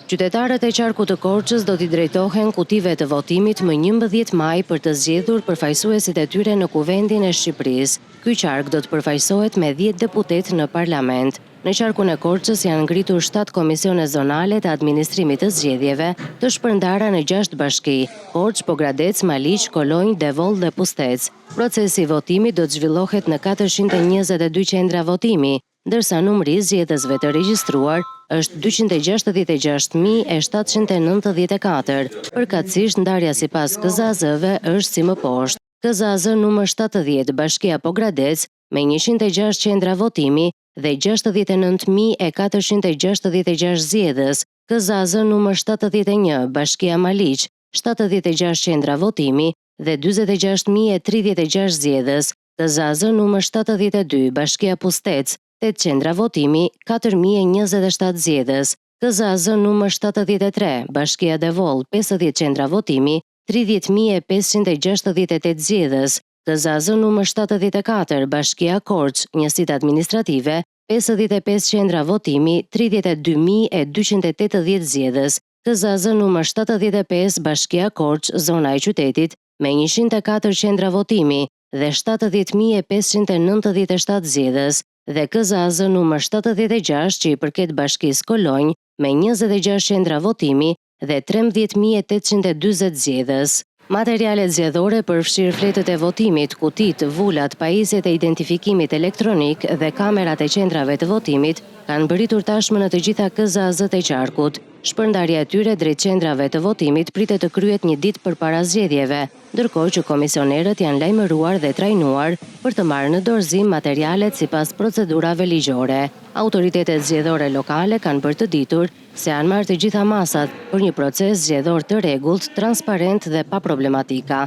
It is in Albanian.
Qytetarët e qarkut të Korçës do t'i drejtohen kutive të votimit më 11 maj për të zgjedhur përfaqësuesit e tyre në Kuvendin e Shqipërisë. Ky qark do të përfaqësohet me 10 deputet në parlament. Në qarkun e Korçës janë ngritur 7 komisione zonale të administrimit të zgjedhjeve, të shpërndara në 6 bashki: Korçë, Pogradec, Maliq, Kolonjë, Devoll dhe Pustec. Procesi i votimit do të zhvillohet në 422 qendra votimi, ndërsa numri i zgjedhësve të regjistruar është 266.794. Përkatësisht ndarja sipas KZAZ-ve është si më poshtë. KZAZ numër 70, Bashkia Pogradec me 106 qendra votimi dhe 69.466 zgjedhës. KZAZ numër 71, Bashkia Maliq, 76 qendra votimi dhe 46.036 zgjedhës. KZAZ numër 72, Bashkia Pustec, 8 qendra votimi, 4.027 zgjedhës. KZAZ numër 73, Bashkia Devoll, 50 qendra votimi, 30.568 zgjedhës. KZAZ numër 74, Bashkia Korçë, njësitë administrative, 55 qendra votimi, 32.280 zgjedhës. KZAZ numër 75, Bashkia Korçë, zona e qytetit, me 104 qendra votimi dhe 70.597 zgjedhës. Dhe KZAZ numër 76 që i përket bashkisë Kolonjë me 26 qendra votimi dhe 13.840 zgjedhës. Materialet zgjedhore përfshirë fletët e votimit, kutit, vulat, pajisjet e identifikimit elektronik dhe kamerat e qendrave të votimit kanë mbërritur tashmë në të gjitha KZAZ-t e qarkut. Shpërndarja e tyre drejt qendrave të votimit pritet të kryhet një ditë përpara zgjedhjeve, ndërkohë që komisionerët janë lajmëruar dhe trajnuar për të marrë në dorëzim materialet sipas procedurave ligjore. Autoritetet zgjedhore lokale kanë bërë të ditur se janë marrë të gjitha masat për një proces zgjedhor të rregullt, transparent dhe pa problematika.